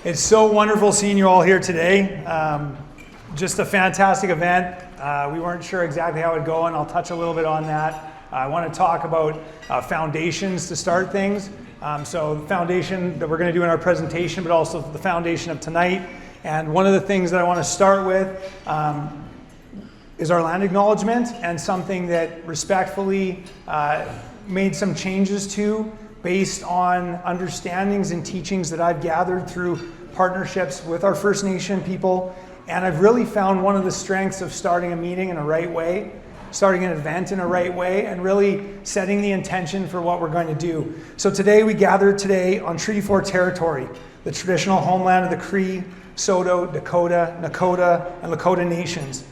It's so wonderful seeing you all here today. Just a fantastic event. We weren't sure exactly how it would go, and I'll touch a little bit on that. I want to talk about foundations to start things. So the foundation that we're going to do in our presentation, but also the foundation of tonight. And one of the things that I want to start with is our land acknowledgement, and something that respectfully made some changes to based on understandings and teachings that I've gathered through partnerships with our First Nation people. And I've really found one of the strengths of starting a meeting in a right way, starting an event in a right way, and really setting the intention for what we're going to do. So today we gathered today on Treaty 4 territory, the traditional homeland of the Cree, Saulteaux, Dakota, Nakota, and Lakota nations,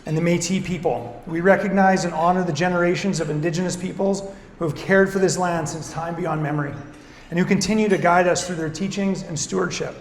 and the Métis people. We recognize and honor the generations of Indigenous peoples who have cared for this land since time beyond memory, and who continue to guide us through their teachings and stewardship.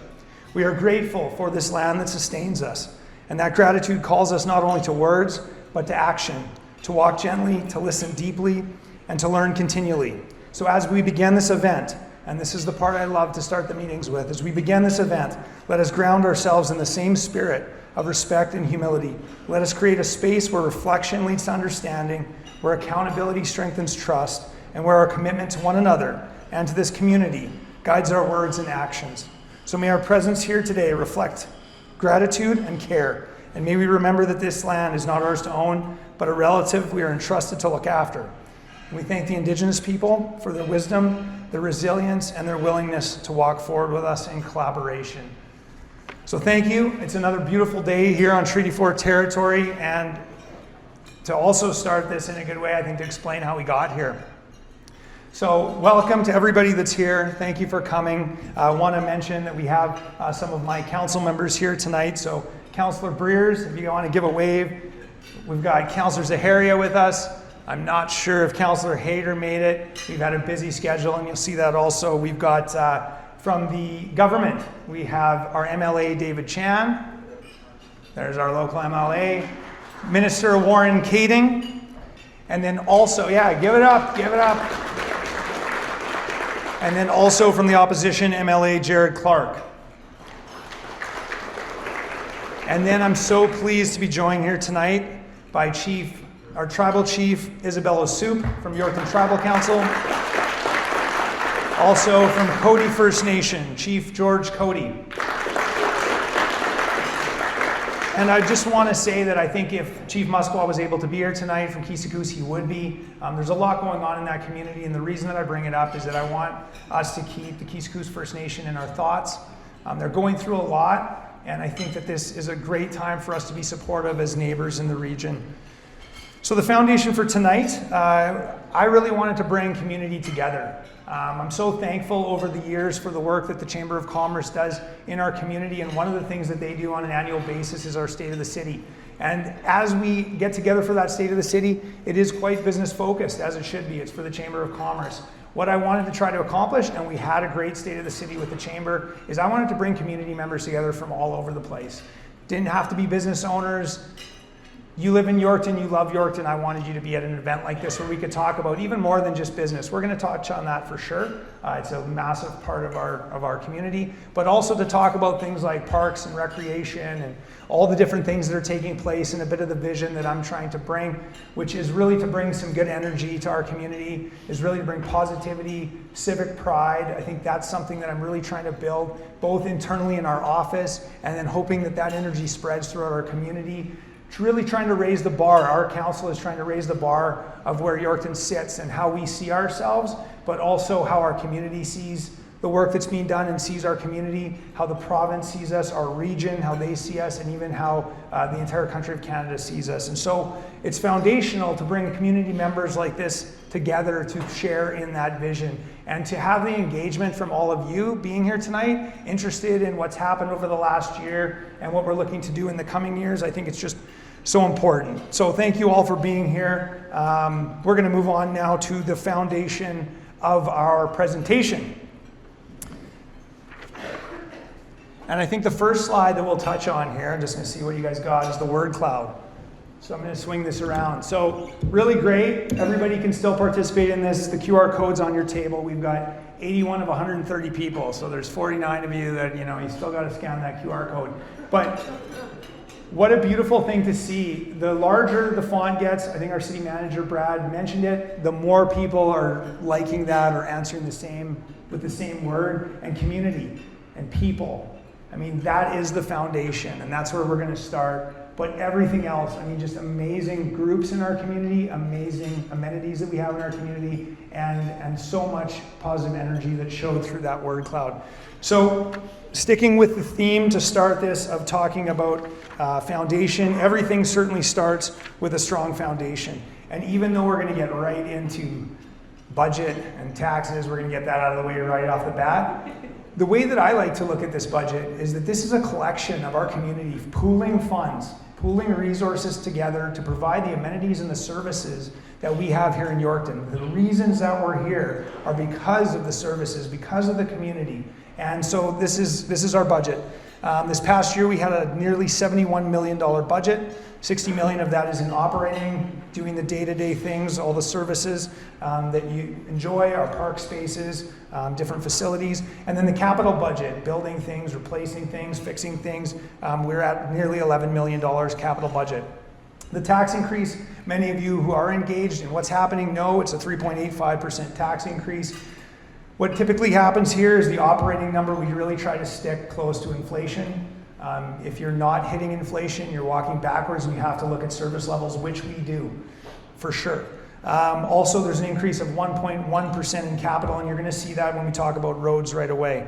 We are grateful for this land that sustains us, and that gratitude calls us not only to words, but to action, to walk gently, to listen deeply, and to learn continually. So as we begin this event, and this is the part I love to start the meetings with, as we begin this event, let us ground ourselves in the same spirit of respect and humility. Let us create a space where reflection leads to understanding, where accountability strengthens trust, and where our commitment to one another and to this community guides our words and actions. So may our presence here today reflect gratitude and care, and may we remember that this land is not ours to own, but a relative we are entrusted to look after. And we thank the Indigenous people for their wisdom, their resilience, and their willingness to walk forward with us in collaboration. So thank you. It's another beautiful day here on Treaty 4 territory, and to also start this in a good way, I think to explain how we got here. So welcome to everybody that's here. Thank you for coming. I want to mention that we have some of my council members here tonight. So Councillor Breers, if you want to give a wave. We've got Councillor Zaharia with us. I'm not sure if Councillor Hayter made it. We've had a busy schedule, and you'll see that also. We've got from the government, we have our MLA David Chan. There's our local MLA. Minister Warren Kading. And then also, yeah, give it up. And then also from the opposition, MLA Jared Clark. And then I'm so pleased to be joined here tonight by our Tribal Chief, Isabella Soup from Yorkton Tribal Council. Also from Cody First Nation, Chief George Cody. And I just want to say that I think if Chief Musqueam was able to be here tonight from Kisakus, he would be. There's a lot going on in that community, and the reason that I bring it up is that I want us to keep the Kisakus First Nation in our thoughts. They're going through a lot, and I think that this is a great time for us to be supportive as neighbors in the region. So the foundation for tonight, I really wanted to bring community together. I'm so thankful over the years for the work that the Chamber of Commerce does in our community, and one of the things that they do on an annual basis is our State of the City. And as we get together for that State of the City, it is quite business focused, as it should be. It's for the Chamber of Commerce. What I wanted to try to accomplish, and we had a great State of the City with the Chamber, is I wanted to bring community members together from all over the place. Didn't have to be business owners. You live in Yorkton, you love Yorkton, I wanted you to be at an event like this where we could talk about even more than just business. We're going to touch on that for sure. It's a massive part of our community, but also to talk about things like parks and recreation and all the different things that are taking place, and a bit of the vision that I'm trying to bring, which is really to bring some good energy to our community, is really to bring positivity, civic pride. I think that's something that I'm really trying to build, both internally in our office, and then hoping that that energy spreads throughout our community. It's really trying to raise the bar. Our council is trying to raise the bar of where Yorkton sits and how we see ourselves, but also how our community sees the work that's being done and sees our community, how the province sees us, our region, how they see us, and even how the entire country of Canada sees us. And so it's foundational to bring community members like this together to share in that vision, and to have the engagement from all of you being here tonight, interested in what's happened over the last year and what we're looking to do in the coming years. I think it's just so important. So thank you all for being here. We're going to move on now to the foundation of our presentation. And I think the first slide that we'll touch on here, I'm just going to see what you guys got, is the word cloud. So I'm going to swing this around. So really great. Everybody can still participate in this. The QR code's on your table. We've got 81 of 130 people. So there's 49 of you that, you still got to scan that QR code. But what a beautiful thing to see. The larger the font gets, I think our city manager, Brad, mentioned it, the more people are liking that or answering with the same word, and community and people. I mean, that is the foundation, and that's where we're going to start. But everything else, just amazing groups in our community, amazing amenities that we have in our community, and so much positive energy that showed through that word cloud. So, sticking with the theme to start this of talking about foundation, everything certainly starts with a strong foundation. And even though we're going to get right into budget and taxes, we're going to get that out of the way right off the bat. The way that I like to look at this budget is that this is a collection of our community pooling funds, pooling resources together to provide the amenities and the services that we have here in Yorkton. The reasons that we're here are because of the services, because of the community. And so this is our budget. This past year we had a nearly $71 million budget. 60 million of that is in operating, doing the day-to-day things, all the services that you enjoy, our park spaces, different facilities. And then the capital budget, building things, replacing things, fixing things. We're at nearly $11 million capital budget. The tax increase, many of you who are engaged in what's happening know it's a 3.85% tax increase. What typically happens here is the operating number, we really try to stick close to inflation. If you're not hitting inflation, you're walking backwards, and you have to look at service levels, which we do, for sure. Also, there's an increase of 1.1% in capital, and you're going to see that when we talk about roads right away.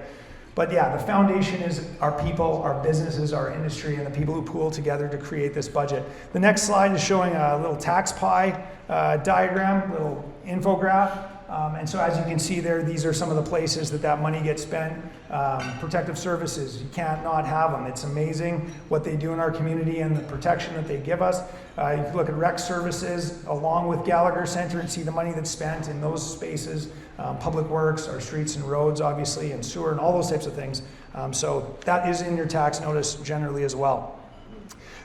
But yeah, the foundation is our people, our businesses, our industry, and the people who pool together to create this budget. The next slide is showing a little tax pie diagram, little infograph. And so as you can see there, these are some of the places that money gets spent. Protective services, you can't not have them. It's amazing what they do in our community and the protection that they give us. You can look at rec services along with Gallagher Center and see the money that's spent in those spaces. Public works, our streets and roads, obviously, and sewer and all those types of things. So that is in your tax notice generally as well.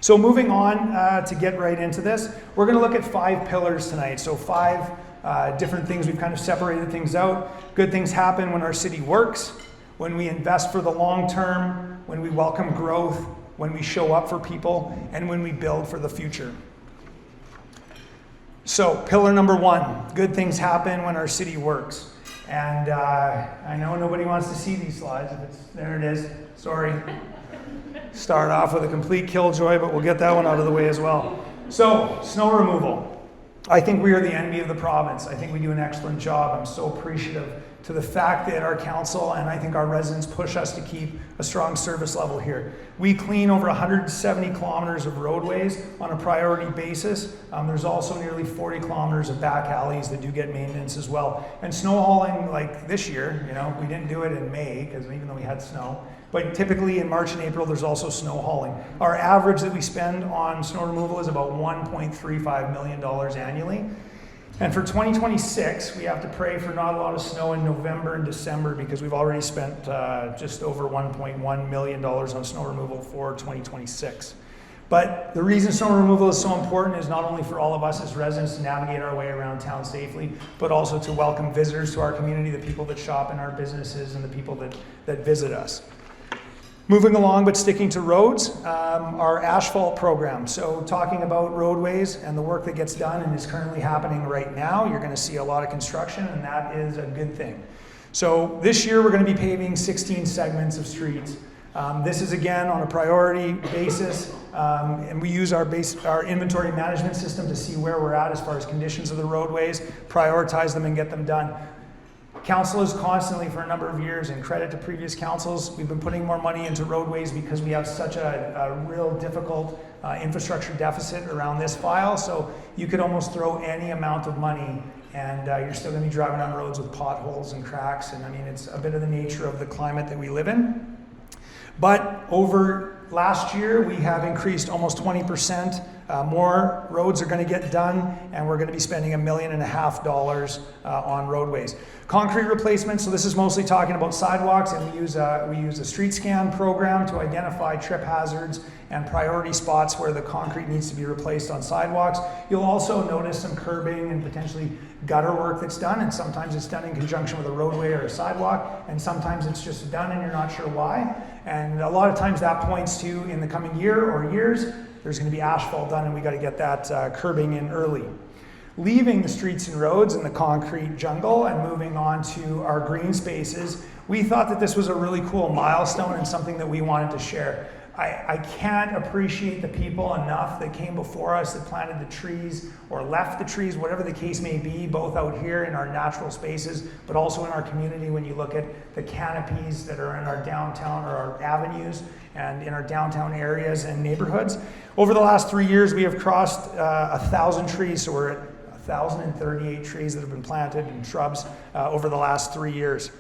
So moving on to get right into this, we're going to look at 5 pillars tonight. So 5 different things. We've kind of separated things out. Good things happen when our city works, when we invest for the long term, when we welcome growth, when we show up for people, and when we build for the future. So pillar number 1, good things happen when our city works. And I know nobody wants to see these slides. There it is. Sorry. Start off with a complete killjoy, but we'll get that one out of the way as well. So snow removal. I think we are the envy of the province. I think we do an excellent job. I'm so appreciative to the fact that our council and I think our residents push us to keep a strong service level here. We clean over 170 kilometers of roadways on a priority basis. There's also nearly 40 kilometers of back alleys that do get maintenance as well. And snow hauling, like this year, we didn't do it in May because even though we had snow, but typically in March and April, there's also snow hauling. Our average that we spend on snow removal is about $1.35 million annually. And for 2026, we have to pray for not a lot of snow in November and December because we've already spent just over $1.1 million on snow removal for 2026. But the reason snow removal is so important is not only for all of us as residents to navigate our way around town safely, but also to welcome visitors to our community, the people that shop in our businesses and the people that visit us. Moving along, but sticking to roads, our asphalt program. So talking about roadways and the work that gets done and is currently happening right now, you're going to see a lot of construction, and that is a good thing. So this year we're going to be paving 16 segments of streets. This is again on a priority basis, and we use our inventory management system to see where we're at as far as conditions of the roadways, prioritize them and get them done. Council is constantly, for a number of years, and credit to previous councils, we've been putting more money into roadways because we have such a real difficult infrastructure deficit around this file. So you could almost throw any amount of money and you're still going to be driving on roads with potholes and cracks. And I mean, it's a bit of the nature of the climate that we live in. But over last year, we have increased almost 20%. More roads are going to get done, and we're going to be spending $1.5 million on roadways. Concrete replacement, so this is mostly talking about sidewalks, and we use a street scan program to identify trip hazards and priority spots where the concrete needs to be replaced on sidewalks. You'll also notice some curbing and potentially gutter work that's done, and sometimes it's done in conjunction with a roadway or a sidewalk, and sometimes it's just done and you're not sure why. And a lot of times that points to, in the coming year or years, there's going to be asphalt done and we got to get that curbing in early. Leaving the streets and roads and the concrete jungle and moving on to our green spaces, we thought that this was a really cool milestone and something that we wanted to share. I can't appreciate the people enough that came before us, that planted the trees or left the trees, whatever the case may be, both out here in our natural spaces, but also in our community when you look at the canopies that are in our downtown or our avenues and in our downtown areas and neighborhoods. Over the last 3 years, we have crossed 1,000 trees, so we're at 1,038 trees that have been planted and shrubs over the last 3 years.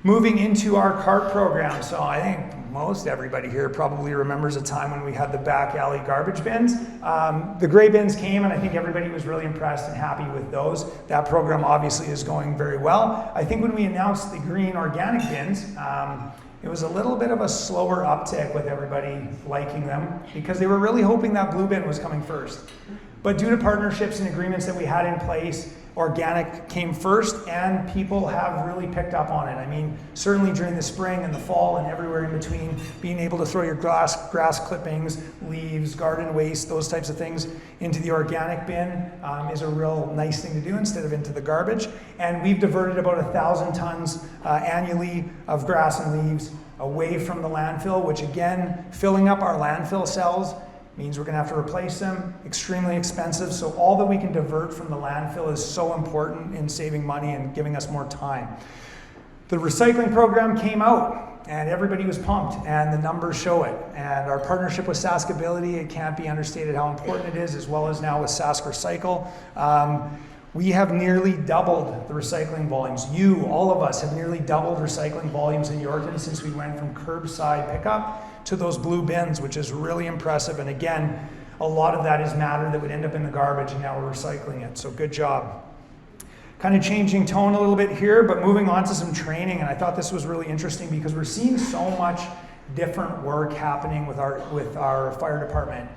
Moving into our CART program, so I think most everybody here probably remembers a time when we had the back alley garbage bins. The gray bins came and I think everybody was really impressed and happy with those. That program obviously is going very well. I think when we announced the green organic bins, it was a little bit of a slower uptick with everybody liking them because they were really hoping that blue bin was coming first. But due to partnerships and agreements that we had in place, organic came first and people have really picked up on it. I mean, certainly during the spring and the fall and everywhere in between, being able to throw your grass clippings, leaves, garden waste, those types of things into the organic bin is a real nice thing to do instead of into the garbage. And we've diverted about 1,000 tons annually of grass and leaves away from the landfill, which again, filling up our landfill cells means we're going to have to replace them, extremely expensive. So all that we can divert from the landfill is so important in saving money and giving us more time. The recycling program came out and everybody was pumped and the numbers show it. And our partnership with Saskability, it can't be understated how important it is, as well as now with Sask Recycle. We have nearly doubled the recycling volumes. All of us, have nearly doubled recycling volumes in Yorkton since we went from curbside pickup to those blue bins, which is really impressive. And again, a lot of that is matter that would end up in the garbage and now we're recycling it. So good job. Kind of changing tone a little bit here, but moving on to some training. And I thought this was really interesting because we're seeing so much different work happening with our fire department.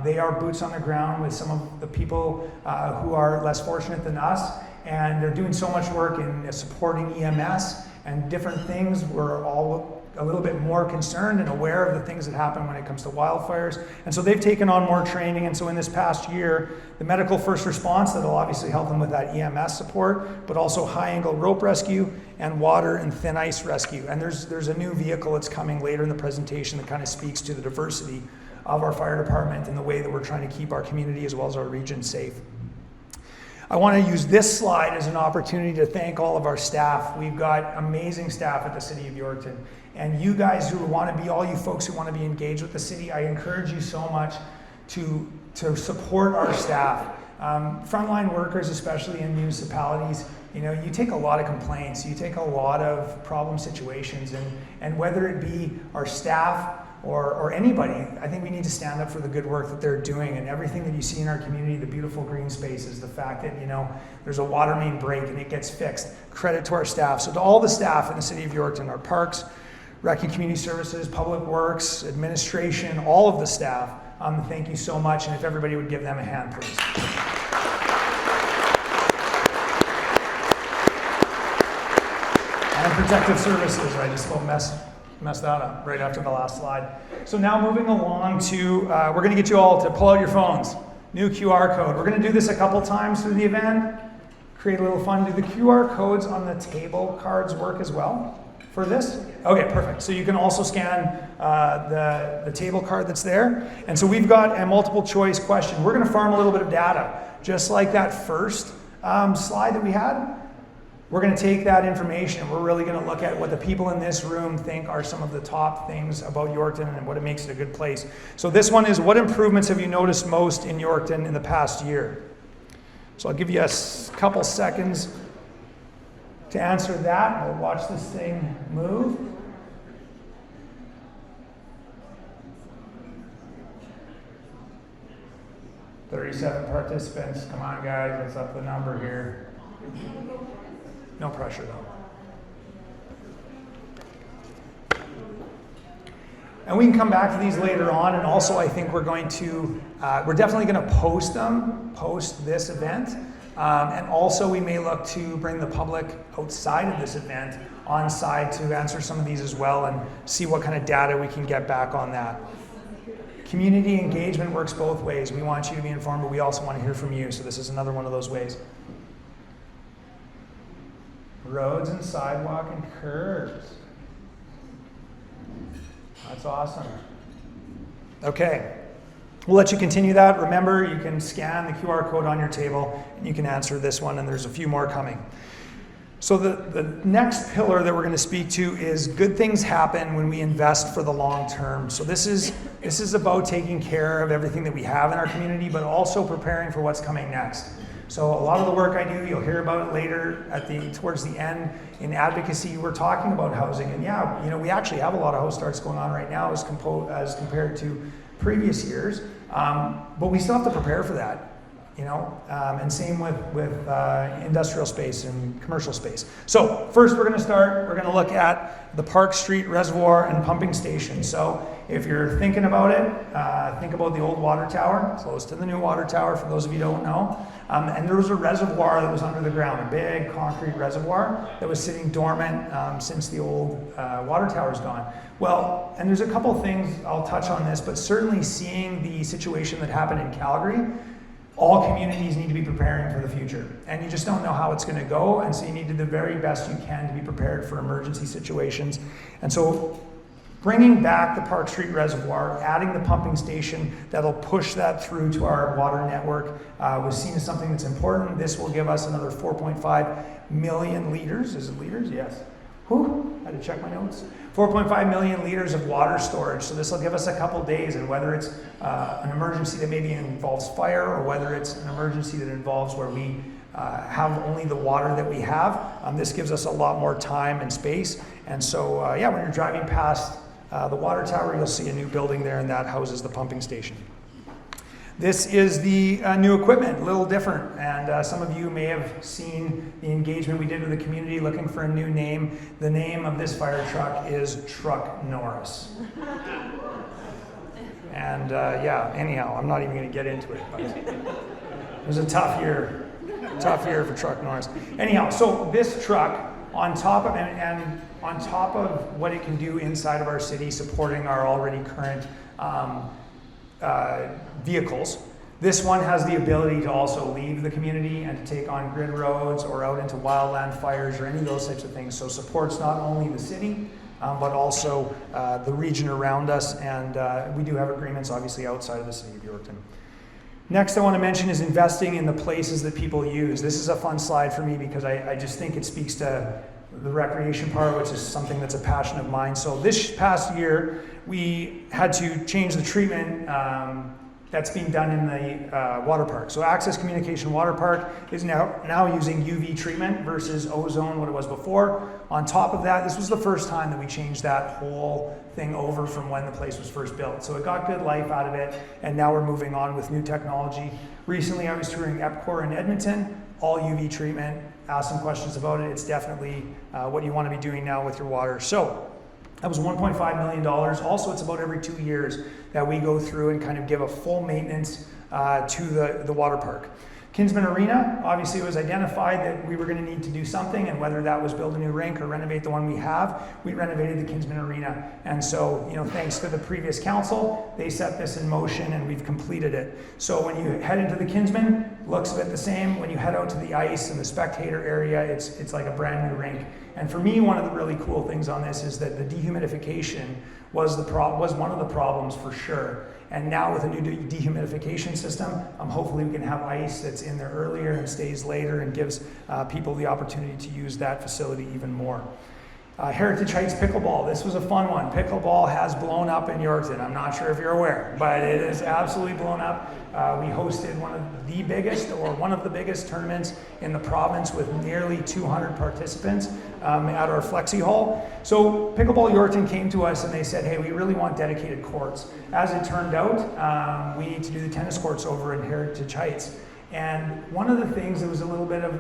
They are boots on the ground with some of the people who are less fortunate than us, and they're doing so much work in supporting EMS and different things. We're all a little bit more concerned and aware of the things that happen when it comes to wildfires. And so they've taken on more training. And so in this past year, the medical first response, that'll obviously help them with that EMS support, but also high angle rope rescue and water and thin ice rescue. And there's a new vehicle that's coming later in the presentation that kind of speaks to the diversity of our fire department and the way that we're trying to keep our community as well as our region safe. I want to use this slide as an opportunity to thank all of our staff. We've got amazing staff at the City of Yorkton. And you guys who want to be, all you folks who want to be engaged with the city, I encourage you so much to support our staff. Frontline workers, especially in municipalities, you take a lot of complaints, you take a lot of problem situations, and whether it be our staff or anybody, I think we need to stand up for the good work that they're doing and everything that you see in our community, the beautiful green spaces, the fact that, there's a water main break and it gets fixed. Credit to our staff. So to all the staff in the City of Yorkton, our parks, Rec and Community Services, Public Works, administration, all of the staff, thank you so much. And if everybody would give them a hand, please. And Protective Services, I just about messed that up right after the last slide. So now moving along to, we're going to get you all to pull out your phones. New QR code. We're going to do this a couple times through the event. Create a little fun. Do the QR codes on the table cards work as well for this? Okay, perfect. So you can also scan the table card that's there. And so we've got a multiple choice question. We're going to farm a little bit of data. Just like that first slide that we had, we're going to take that information and we're really going to look at what the people in this room think are some of the top things about Yorkton and what it makes it a good place. So this one is, what improvements have you noticed most in Yorkton in the past year? So I'll give you a couple seconds to answer that. We'll watch this thing move. "37 participants. Come on, guys, let's up the number here. No pressure, though. And we can come back to these later on, and also I think we're definitely going to post this event. And also we may look to bring the public outside of this event on site to answer some of these as well and see what kind of data we can get back on that. Community engagement works both ways. We want you to be informed, but we also want to hear from you. So this is another one of those ways. Roads and sidewalk and curbs. That's awesome. Okay. We'll let you continue that. Remember, you can scan the QR code on your table and you can answer this one, and there's a few more coming. So the next pillar that we're going to speak to is good things happen when we invest for the long term. So this is about taking care of everything that we have in our community, but also preparing for what's coming next. So a lot of the work I do, you'll hear about it later towards the end in advocacy. We're talking about housing, and yeah, we actually have a lot of house starts going on right now as compared to previous years, but we still have to prepare for that. And same with industrial space and commercial space. So first we're going to look at the Park Street Reservoir and Pumping Station. So if you're thinking about it, think about the old water tower, close to the new water tower, for those of you who don't know. And there was a reservoir that was under the ground, a big concrete reservoir that was sitting dormant since the old water tower's gone. Well, and there's a couple things, I'll touch on this, but certainly seeing the situation that happened in Calgary, all communities need to be preparing for the future. And you just don't know how it's going to go, and so you need to do the very best you can to be prepared for emergency situations. And so bringing back the Park Street Reservoir, adding the pumping station that'll push that through to our water network was seen as something that's important. This will give us another 4.5 million liters. Is it liters? Yes. I had to check my notes. 4.5 million liters of water storage. So this will give us a couple days, and whether it's an emergency that maybe involves fire, or whether it's an emergency that involves where we have only the water that we have, this gives us a lot more time and space. And so, when you're driving past the water tower, you'll see a new building there, and that houses the pumping station. This is the new equipment, a little different, and some of you may have seen the engagement we did with the community looking for a new name. The name of this fire truck is Truck Norris. And anyhow, I'm not even going to get into it, but it was a tough year for Truck Norris. Anyhow, so this truck, on top of what it can do inside of our city, supporting our already current vehicles, this one has the ability to also leave the community and to take on grid roads or out into wildland fires or any of those types of things. So supports not only the city, but also the region around us, and we do have agreements obviously outside of the City of Yorkton. Next I want to mention is investing in the places that people use. This is a fun slide for me because I just think it speaks to the recreation part, which is something that's a passion of mine. So this past year, we had to change the treatment that's being done in the water park. So Access Communication Water Park is now using UV treatment versus ozone, what it was before. On top of that, this was the first time that we changed that whole thing over from when the place was first built. So it got good life out of it, and now we're moving on with new technology. Recently, I was touring EPCOR in Edmonton, all UV treatment. Asked some questions about it. It's definitely what you want to be doing now with your water. So that was $1.5 million. Also, it's about every 2 years that we go through and kind of give a full maintenance to the water park. Kinsman Arena, obviously it was identified that we were going to need to do something, and whether that was build a new rink or renovate the one we have, we renovated the Kinsman Arena. And so, thanks to the previous council, they set this in motion and we've completed it. So when you head into the Kinsman, looks a bit the same. When you head out to the ice and the spectator area, it's like a brand new rink. And for me, one of the really cool things on this is that the dehumidification was one of the problems for sure. And now with a new dehumidification system, hopefully we can have ice that's in there earlier and stays later and gives people the opportunity to use that facility even more. Heritage Heights Pickleball, this was a fun one. Pickleball has blown up in Yorkton. I'm not sure if you're aware, but it is absolutely blown up. We hosted one of the biggest tournaments in the province with nearly 200 participants at our Flexi Hall. So Pickleball Yorkton came to us and they said, hey, we really want dedicated courts. As it turned out, we need to do the tennis courts over in Heritage Heights. And one of the things that was a little bit of,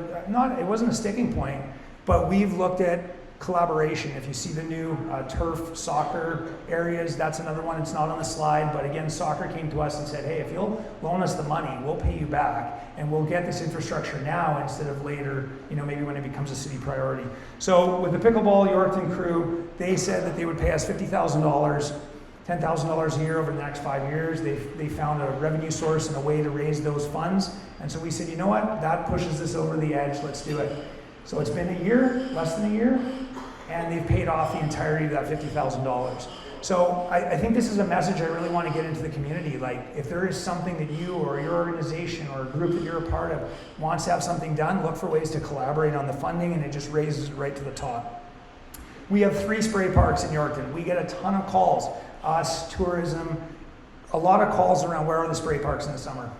it wasn't a sticking point, but we've looked at collaboration. If you see the new turf soccer areas, that's another one. It's not on the slide, but again, soccer came to us and said, hey, if you'll loan us the money, we'll pay you back, and we'll get this infrastructure now instead of later, maybe when it becomes a city priority. So with the Pickleball Yorkton crew, they said that they would pay us $50,000, $10,000 a year over the next 5 years. They found a revenue source and a way to raise those funds. And so we said, you know what, that pushes this over the edge, let's do it. So it's been a year, less than a year, and they've paid off the entirety of that $50,000. So I think this is a message I really want to get into the community. Like, if there is something that you or your organization or a group that you're a part of wants to have something done, look for ways to collaborate on the funding, and it just raises it right to the top. We have 3 spray parks in Yorkton. We get a ton of calls, us, tourism, a lot of calls around where are the spray parks in the summer.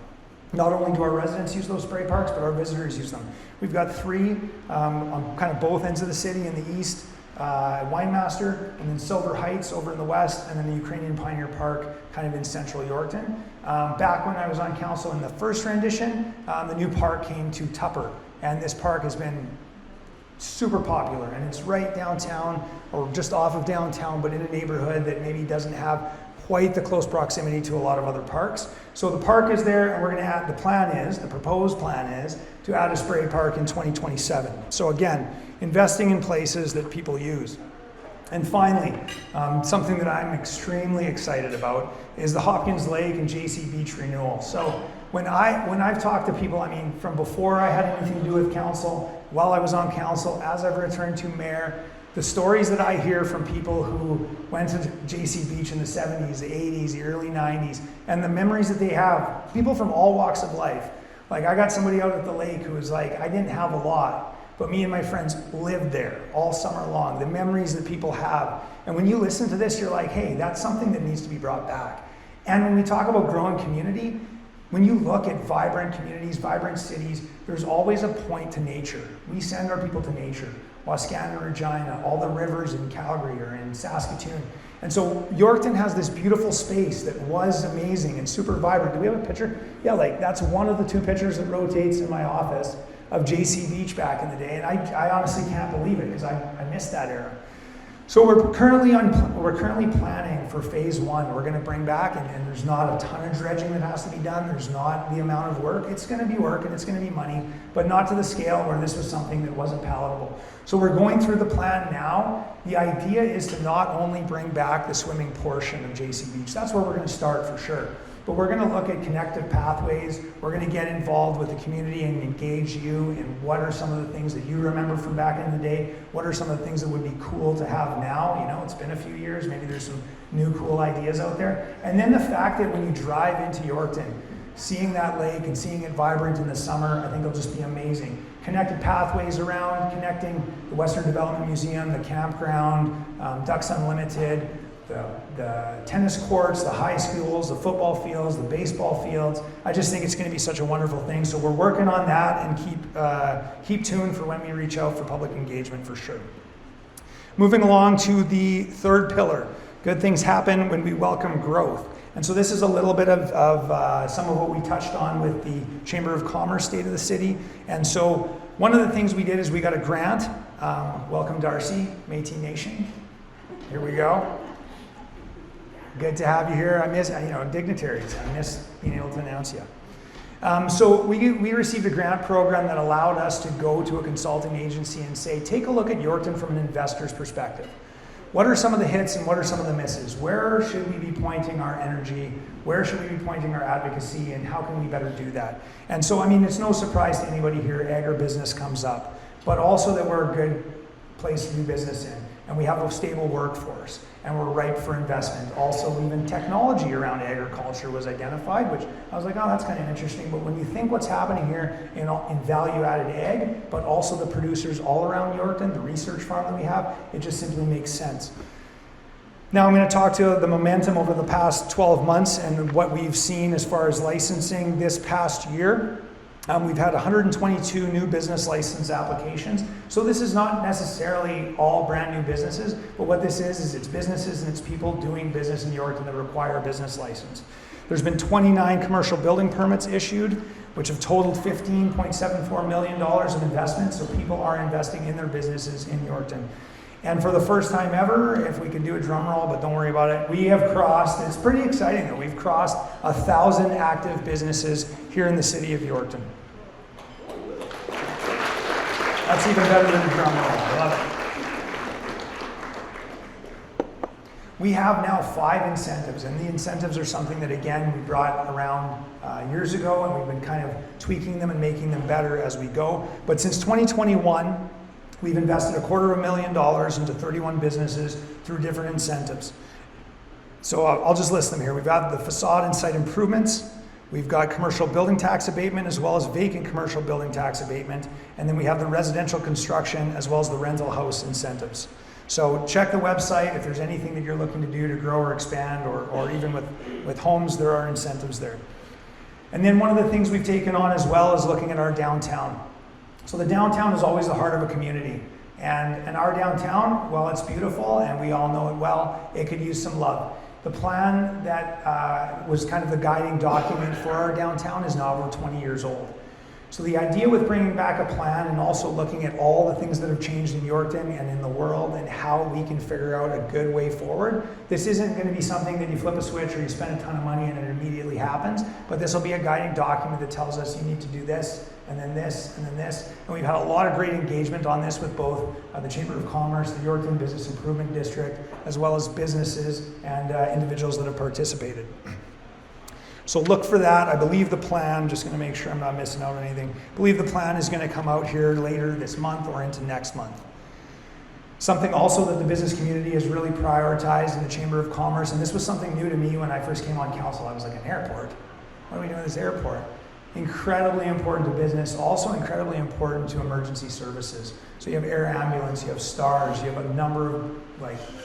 Not only do our residents use those spray parks, but our visitors use them. We've got 3 on kind of both ends of the city. In the east, Winemaster, and then Silver Heights over in the west, and then the Ukrainian Pioneer Park kind of in central Yorkton. Back when I was on council in the first rendition, the new park came to Tupper, and this park has been super popular, and it's right downtown, or just off of downtown, but in a neighborhood that maybe doesn't have quite the close proximity to a lot of other parks. So the park is there, and we're going to add, the proposed plan is to add a spray park in 2027. So again, investing in places that people use. And finally, something that I'm extremely excited about is the Hopkins Lake and JC Beach renewal. So when I've talked to people, from before I had anything to do with council, while I was on council, as I've returned to mayor, the stories that I hear from people who went to JC Beach in the 70s, the 80s, the early 90s, and the memories that they have, people from all walks of life. Like, I got somebody out at the lake who was like, I didn't have a lot, but me and my friends lived there all summer long, the memories that people have. And when you listen to this, you're like, hey, that's something that needs to be brought back. And when we talk about growing community, when you look at vibrant communities, vibrant cities, there's always a point to nature. We send our people to nature. Wascana and Regina, all the rivers in Calgary or in Saskatoon. And so Yorkton has this beautiful space that was amazing and super vibrant. Do we have a picture? Yeah, that's one of the 2 pictures that rotates in my office of JC Beach back in the day. And I honestly can't believe it, because I missed that era. So we're currently planning for phase 1. We're going to bring back, and there's not a ton of dredging that has to be done. There's not the amount of work. It's going to be work and it's going to be money, but not to the scale where this was something that wasn't palatable. So we're going through the plan now. The idea is to not only bring back the swimming portion of JC Beach. That's where we're going to start for sure. But we're going to look at connective pathways. We're going to get involved with the community and engage you in what are some of the things that you remember from back in the day. What are some of the things that would be cool to have now? It's been a few years. Maybe there's some new cool ideas out there. And then the fact that when you drive into Yorkton, seeing that lake and seeing it vibrant in the summer, I think it'll just be amazing. Connected pathways around, connecting the Western Development Museum, the campground, Ducks Unlimited, the tennis courts, the high schools, the football fields, the baseball fields. I just think it's going to be such a wonderful thing. So we're working on that, and keep tuned for when we reach out for public engagement for sure. Moving along to the 3rd pillar, good things happen when we welcome growth. And so this is a little bit of some of what we touched on with the Chamber of Commerce State of the City. And so one of the things we did is we got a grant. Welcome Darcy, Métis Nation. Here we go. Good to have you here. I miss, dignitaries. I miss being able to announce you. So we received a grant program that allowed us to go to a consulting agency and say, take a look at Yorkton from an investor's perspective. What are some of the hits and what are some of the misses? Where should we be pointing our energy? Where should we be pointing our advocacy, and how can we better do that? And so, it's no surprise to anybody here, agribusiness comes up, but also that we're a good place to do business in, and we have a stable workforce, and we're ripe for investment. Also, even technology around agriculture was identified, which I was like, oh, that's kind of interesting. But when you think what's happening here in value-added ag, but also the producers all around Yorkton, the research farm that we have, it just simply makes sense. Now I'm going to talk to the momentum over the past 12 months and what we've seen as far as licensing this past year. We've had 122 new business license applications. So this is not necessarily all brand new businesses, but what this is it's businesses and it's people doing business in Yorkton that require a business license. There's been 29 commercial building permits issued, which have totaled $15.74 million of investment. So people are investing in their businesses in Yorkton. And for the first time ever, if we could do a drum roll, but don't worry about it, we have crossed, it's pretty exciting that we've crossed 1,000 active businesses here in the city of Yorkton. That's even better than a drum roll. I love it. We have now 5 incentives, and the incentives are something that, again, we brought around years ago, and we've been kind of tweaking them and making them better as we go. But since 2021, we've invested $250,000 into 31 businesses through different incentives. So I'll just list them here. We've got the facade and site improvements. We've got commercial building tax abatement as well as vacant commercial building tax abatement. And then we have the residential construction as well as the rental house incentives. So check the website if there's anything that you're looking to do to grow or expand, or even with homes, there are incentives there. And then one of the things we've taken on as well is looking at our downtown. So the downtown is always the heart of a community. And our downtown, well, it's beautiful and we all know it well, it could use some love. The plan that was kind of the guiding document for our downtown is now over 20 years old. So the idea with bringing back a plan and also looking at all the things that have changed in Yorkton and in the world and how we can figure out a good way forward, this isn't going to be something that you flip a switch or you spend a ton of money and it immediately happens, but this will be a guiding document that tells us you need to do this, and then this, and then this. And we've had a lot of great engagement on this with both the Chamber of Commerce, the Yorkton Business Improvement District, as well as businesses and individuals that have participated. So look for that. I believe the plan, just going to make sure I'm not missing out on anything, I believe the plan is going to come out here later this month or into next month. Something also that the business community has really prioritized in the Chamber of Commerce, and this was something new to me when I first came on council. I was like, an airport? What are we doing at this airport? Incredibly important to business, also incredibly important to emergency services. So you have air ambulance, you have STARS, you have a number of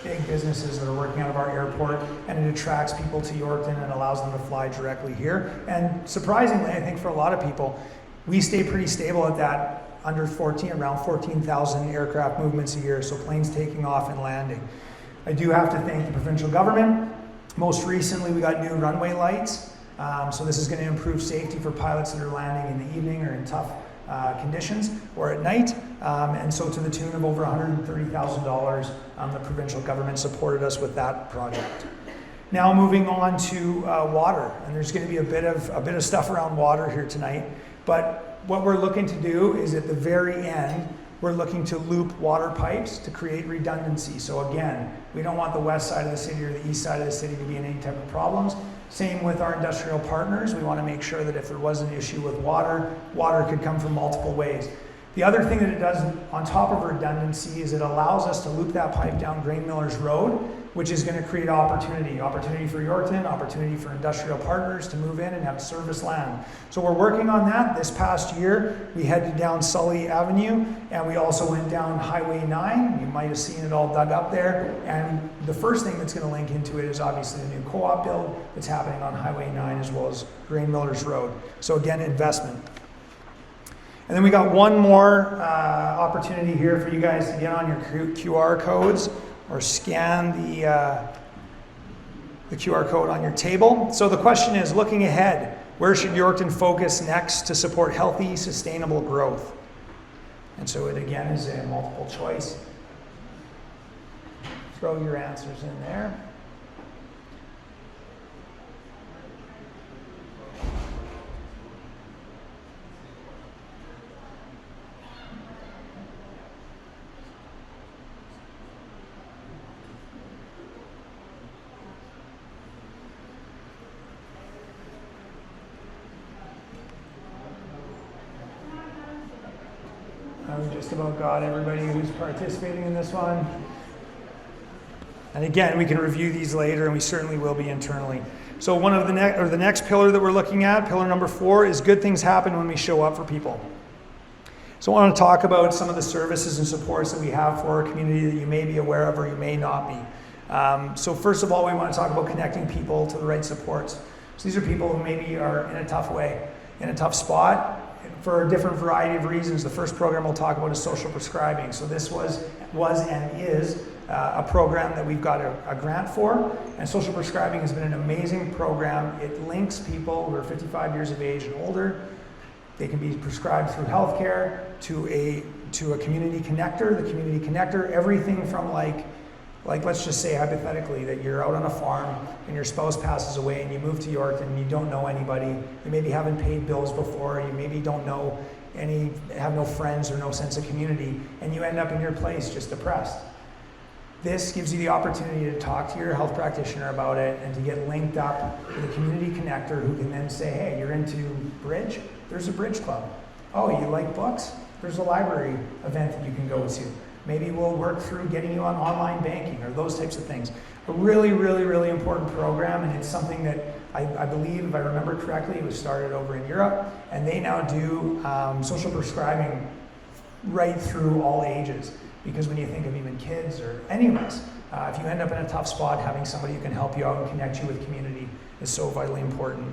big businesses that are working out of our airport, and it attracts people to Yorkton and allows them to fly directly here. And surprisingly, I think for a lot of people, we stay pretty stable at that around 14,000 aircraft movements a year, so planes taking off and landing. I do have to thank the provincial government. Most recently, we got new runway lights. So this is going to improve safety for pilots that are landing in the evening or in tough conditions or at night. And so to the tune of over $130,000, the provincial government supported us with that project. Now moving on to water, and there's going to be a bit of stuff around water here tonight. But what we're looking to do is at the very end, we're looking to loop water pipes to create redundancy. So again, we don't want the west side of the city or the east side of the city to be in any type of problems. Same with our industrial partners. We want to make sure that if there was an issue with water, water could come from multiple ways. The other thing that it does on top of redundancy is it allows us to loop that pipe down Grain Millers Road, which is going to create opportunity for Yorkton, opportunity for industrial partners to move in and have service land. So we're working on that. This past year, we headed down Sully Avenue, and we also went down Highway 9. You might have seen it all dug up there. And the first thing that's going to link into it is obviously the new co-op build that's happening on Highway 9 as well as Grain Millers Road. So again, investment. And then we got one more opportunity here for you guys to get on your QR codes or scan the QR code on your table. So the question is, looking ahead, where should Yorkton focus next to support healthy, sustainable growth? And so it again is a multiple choice. Throw your answers in there. We just about got everybody who's participating in this one. And again, we can review these later, and we certainly will be internally. So one of the next pillar that we're looking at, pillar number 4, is good things happen when we show up for people. So I want to talk about some of the services and supports that we have for our community that you may be aware of or you may not be. So first of all, we want to talk about connecting people to the right supports. So these are people who maybe are in a tough way, in a tough spot, for a different variety of reasons. The first program we'll talk about is social prescribing. So this was and is a program that we've got a grant for, and social prescribing has been an amazing program. It links people who are 55 years of age and older They can be prescribed through healthcare to a community connector. The community connector, everything from like let's just say hypothetically that you're out on a farm and your spouse passes away and you move to Yorkton and you don't know anybody. You maybe haven't paid bills before. You maybe don't know have no friends or no sense of community, and you end up in your place just depressed. This gives you the opportunity to talk to your health practitioner about it and to get linked up with a community connector who can then say, hey, you're into bridge? There's a bridge club. Oh, you like books? There's a library event that you can go to. Maybe we'll work through getting you on online banking or those types of things. A really, really, really important program, and it's something that I believe, if I remember correctly, it was started over in Europe, and they now do social prescribing right through all ages. Because when you think of even kids or any of us, if you end up in a tough spot, having somebody who can help you out and connect you with community is so vitally important.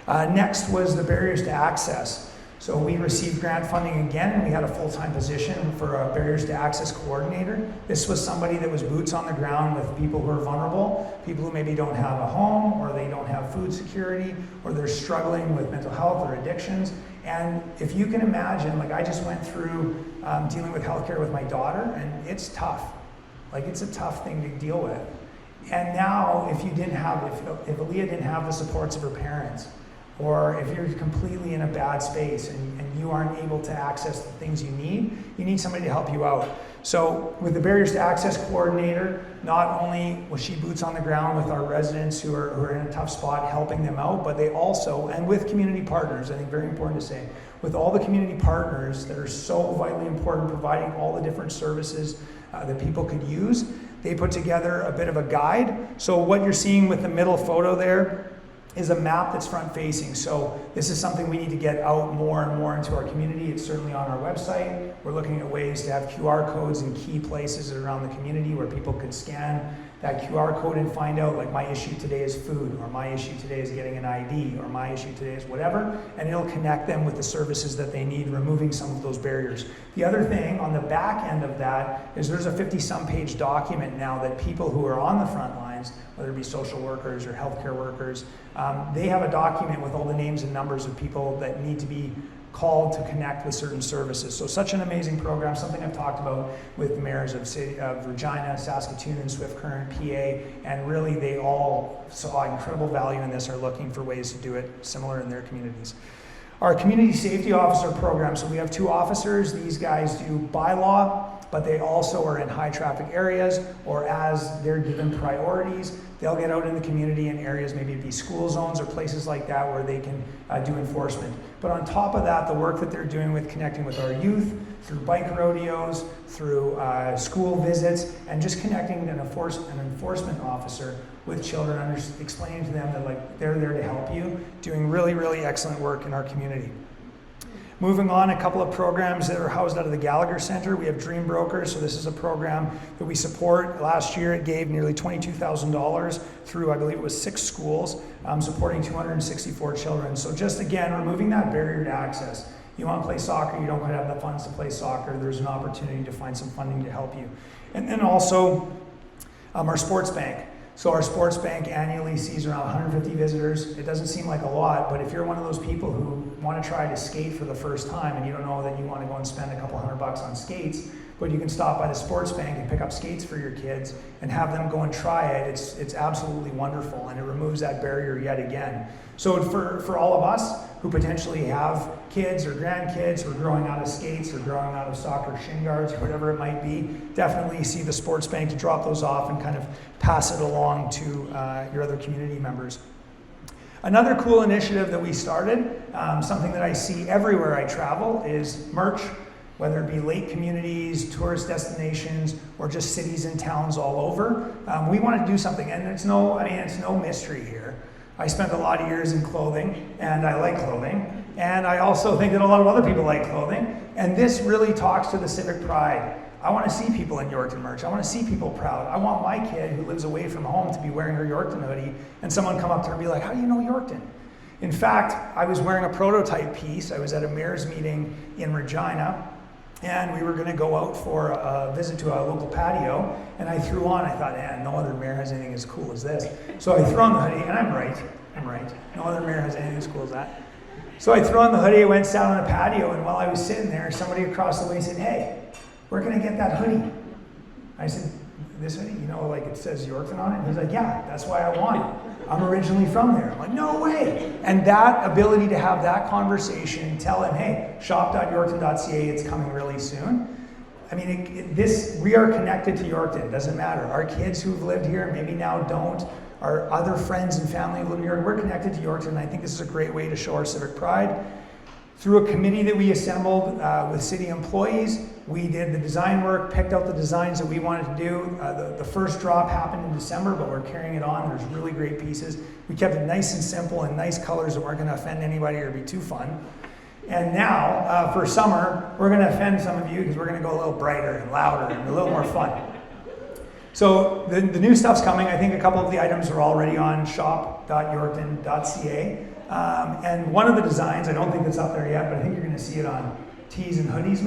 Next was the barriers to access. So we received grant funding again, and we had a full-time position for a barriers to access coordinator. This was somebody that was boots on the ground with people who are vulnerable, people who maybe don't have a home, or they don't have food security, or they're struggling with mental health or addictions. And if you can imagine, like I just went through dealing with healthcare with my daughter, and it's tough. Like it's a tough thing to deal with. And now, if Aaliyah didn't have the supports of her parents, or if you're completely in a bad space and you aren't able to access the things you need somebody to help you out. So with the Barriers to Access coordinator, not only was she boots on the ground with our residents who are in a tough spot, helping them out, but they also, and with community partners, I think very important to say, with all the community partners that are so vitally important, providing all the different services that people could use, they put together a bit of a guide. So what you're seeing with the middle photo there is a map that's front facing. So this is something we need to get out more and more into our community. It's certainly on our website. We're looking at ways to have QR codes in key places around the community where people can scan that QR code and find out, like, my issue today is food, or my issue today is getting an ID, or my issue today is whatever, and it'll connect them with the services that they need, removing some of those barriers. The other thing on the back end of that is there's a 50-some page document now that people who are on the front lines, whether it be social workers or healthcare workers, they have a document with all the names and numbers of people that need to be called to connect with certain services. So such an amazing program, something I've talked about with the mayors of Regina, Saskatoon, and Swift Current, PA, and really they all saw incredible value in this, are looking for ways to do it similar in their communities. Our community safety officer program, so we have 2 officers. These guys do bylaw, but they also are in high traffic areas, or as they're given priorities, they'll get out in the community in areas, maybe it'd be school zones or places like that where they can do enforcement. But on top of that, the work that they're doing with connecting with our youth, through bike rodeos, through school visits, and just connecting an enforcement officer with children, explaining to them that, like, they're there to help you, doing really, really excellent work in our community. Moving on, a couple of programs that are housed out of the Gallagher Center. We have Dream Brokers, so this is a program that we support. Last year it gave nearly $22,000 through, I believe it was 6 schools, supporting 264 children. So just again, removing that barrier to access. You want to play soccer, you don't quite have the funds to play soccer, there's an opportunity to find some funding to help you. And then also our sports bank. So our sports bank annually sees around 150 visitors. It doesn't seem like a lot, but if you're one of those people who want to try to skate for the first time and you don't know that you want to go and spend a couple $100 on skates, but you can stop by the sports bank and pick up skates for your kids and have them go and try it, it's absolutely wonderful, and it removes that barrier yet again. So for all of us who potentially have kids or grandkids who are growing out of skates or growing out of soccer shin guards or whatever it might be, definitely see the sports bank to drop those off and kind of pass it along to your other community members. Another cool initiative that we started, something that I see everywhere I travel, is merch, whether it be lake communities, tourist destinations, or just cities and towns all over. We want to do something, and it's no mystery here. I spent a lot of years in clothing, and I like clothing, and I also think that a lot of other people like clothing, and this really talks to the civic pride. I want to see people in Yorkton merch. I want to see people proud. I want my kid who lives away from home to be wearing her Yorkton hoodie, and someone come up to her and be like, how do you know Yorkton? In fact, I was wearing a prototype piece. I was at a mayor's meeting in Regina, and we were going to go out for a visit to a local patio, and I threw on, I thought, no other mayor has anything as cool as this. So I threw on the hoodie, and I'm right. No other mayor has anything as cool as that. So I threw on the hoodie, I went sat on a patio, and while I was sitting there, somebody across the way said, "Hey, where can I get that hoodie?" I said, "This hoodie, you know, like it says Yorkton on it?" And he's like, "Yeah, that's why I want it. I'm originally from there." I'm like, "No way." And that ability to have that conversation, tell him, "Hey, shop.yorkton.ca, it's coming really soon." I mean, we are connected to Yorkton. It doesn't matter. Our kids who've lived here, maybe now don't, our other friends and family who live in Yorkton, we're connected to Yorkton, and I think this is a great way to show our civic pride. Through a committee that we assembled with city employees, we did the design work, picked out the designs that we wanted to do. The first drop happened in December, but we're carrying it on. There's really great pieces. We kept it nice and simple and nice colors that weren't going to offend anybody or be too fun. And now, for summer, we're going to offend some of you because we're going to go a little brighter and louder and a little more fun. So the new stuff's coming. I think a couple of the items are already on shop.yorkton.ca. And one of the designs, I don't think it's up there yet, but I think you're going to see it on tees and hoodies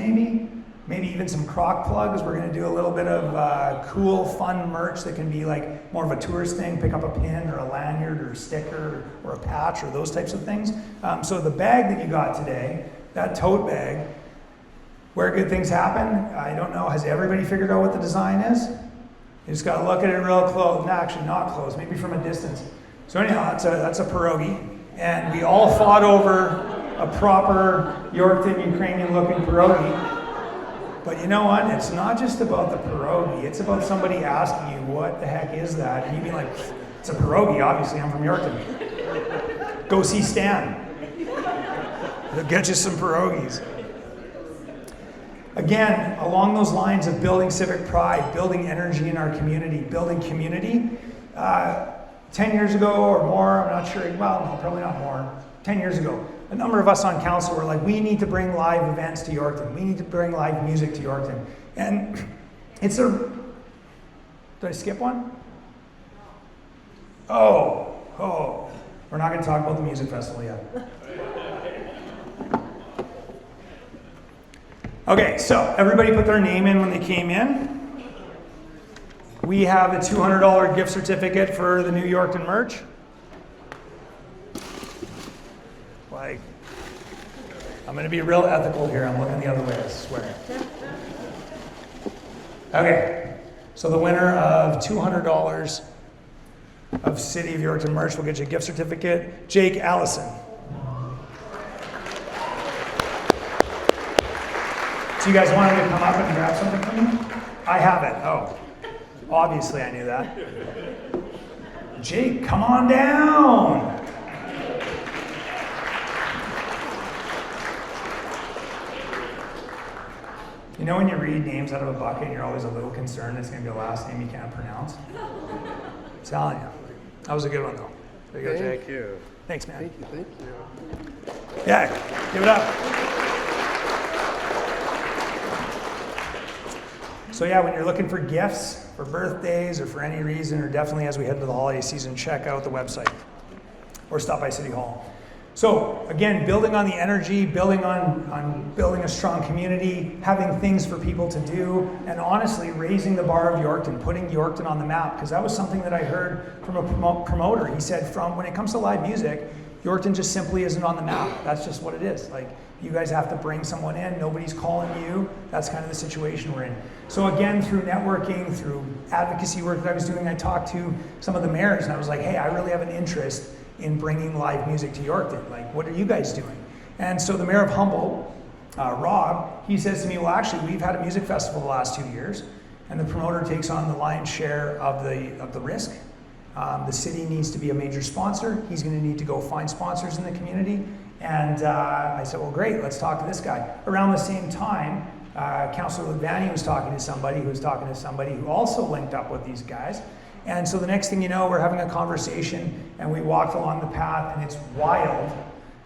maybe even some crock plugs. We're going to do a little bit of cool, fun merch that can be like more of a tourist thing, pick up a pin or a lanyard or a sticker or a patch or those types of things. So the bag that you got today, that tote bag, where good things happen, I don't know, has everybody figured out what the design is? You just got to look at it real close. No, actually not close, maybe from a distance. So anyhow, that's a pierogi. And we all fought over a proper Yorkton, Ukrainian-looking pierogi. But you know what? It's not just about the pierogi. It's about somebody asking you, "What the heck is that?" And you be like, "It's a pierogi, obviously, I'm from Yorkton." Go see Stan. He'll get you some pierogies. Again, along those lines of building civic pride, building energy in our community, building community, 10 years ago or more, I'm not sure, well, no, probably not more, 10 years ago, a number of us on council were like, we need to bring live events to Yorkton. We need to bring live music to Yorkton. And it's did I skip one? Oh, we're not going to talk about the music festival yet. Okay, so everybody put their name in when they came in. We have a $200 gift certificate for the New Yorkton merch. Like, I'm going to be real ethical here. I'm looking the other way, I swear. Okay, so the winner of $200 of City of Yorkton merch will get you a gift certificate. Jake Allison. So you guys wanted to come up and grab something from me? I have it. Oh, obviously I knew that. Jake, come on down. You know when you read names out of a bucket and you're always a little concerned it's going to be the last name you can't pronounce? I'm telling you. That was a good one though. There you go, Jake. Thank you. Thanks, man. Thank you. Yeah, give it up. So yeah, when you're looking for gifts, for birthdays, or for any reason, or definitely as we head into the holiday season, check out the website or stop by City Hall. So again, building on the energy, building on building a strong community, having things for people to do, and honestly raising the bar of Yorkton, putting Yorkton on the map, because that was something that I heard from a promoter. He said, when it comes to live music, Yorkton just simply isn't on the map. That's just what it is. Like, you guys have to bring someone in, nobody's calling you. That's kind of the situation we're in. So again, through networking, through advocacy work that I was doing, I talked to some of the mayors and I was like, hey, I really have an interest in bringing live music to Yorkton. Like, what are you guys doing? And so the mayor of Humboldt, Rob, he says to me, well, actually, we've had a music festival the last 2 years, and the promoter takes on the lion's share of the risk. The city needs to be a major sponsor. He's going to need to go find sponsors in the community. And I said, well, great, let's talk to this guy. Around the same time, Councillor Levani was talking to somebody who also linked up with these guys. And so the next thing you know, we're having a conversation and we walked along the path, and it's wild.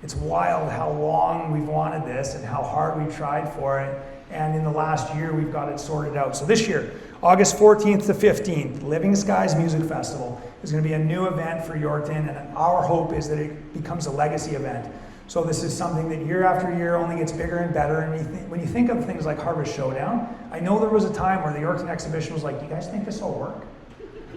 It's wild how long we've wanted this and how hard we've tried for it. And in the last year, we've got it sorted out. So this year, August 14th to 15th, Living Skies Music Festival is going to be a new event for Yorkton, and our hope is that it becomes a legacy event. So this is something that year after year only gets bigger and better. And when you think of things like Harvest Showdown, I know there was a time where the Yorkton exhibition was like, do you guys think this will work?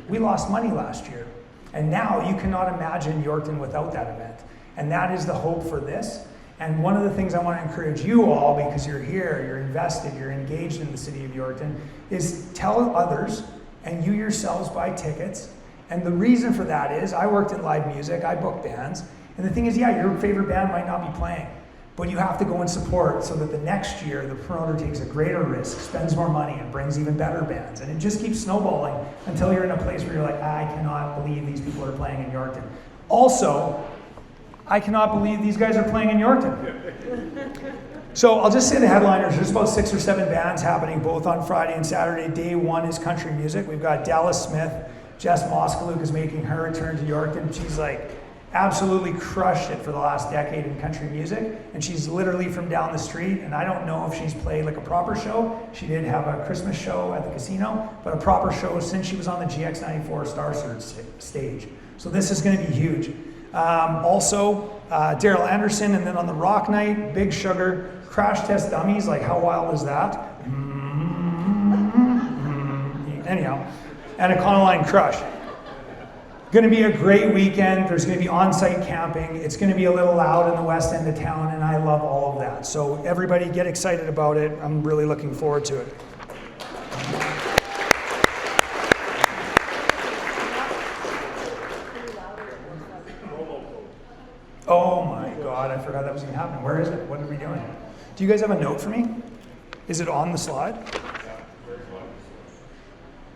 We lost money last year. And now you cannot imagine Yorkton without that event. And that is the hope for this. And one of the things I want to encourage you all, because you're here, you're invested, you're engaged in the City of Yorkton, is tell others, and you yourselves buy tickets. And the reason for that is, I worked in live music, I booked bands, and the thing is, yeah, your favorite band might not be playing, but you have to go and support so that the next year the promoter takes a greater risk, spends more money, and brings even better bands. And it just keeps snowballing until you're in a place where you're like, I cannot believe these people are playing in Yorkton. Also, I cannot believe these guys are playing in Yorkton. So I'll just say the headliners. There's about 6 or 7 bands happening both on Friday and Saturday. Day 1 is country music. We've got Dallas Smith. Jess Moskaluk is making her return to Yorkton. She's like absolutely crushed it for the last decade in country music. And she's literally from down the street. And I don't know if she's played like a proper show. She did have a Christmas show at the casino, but a proper show since she was on the GX94 Star Search stage. So this is going to be huge. Also, Daryl Anderson, and then on the rock night, Big Sugar, Crash Test Dummies, like how wild is that? Anyhow, and Econoline Crush. Going to be a great weekend. There's going to be on-site camping. It's going to be a little loud in the west end of town, and I love all of that. So everybody get excited about it. I'm really looking forward to it. Oh my God, I forgot that was even happening. Where is it? What are we doing? Do you guys have a note for me? Is it on the slide?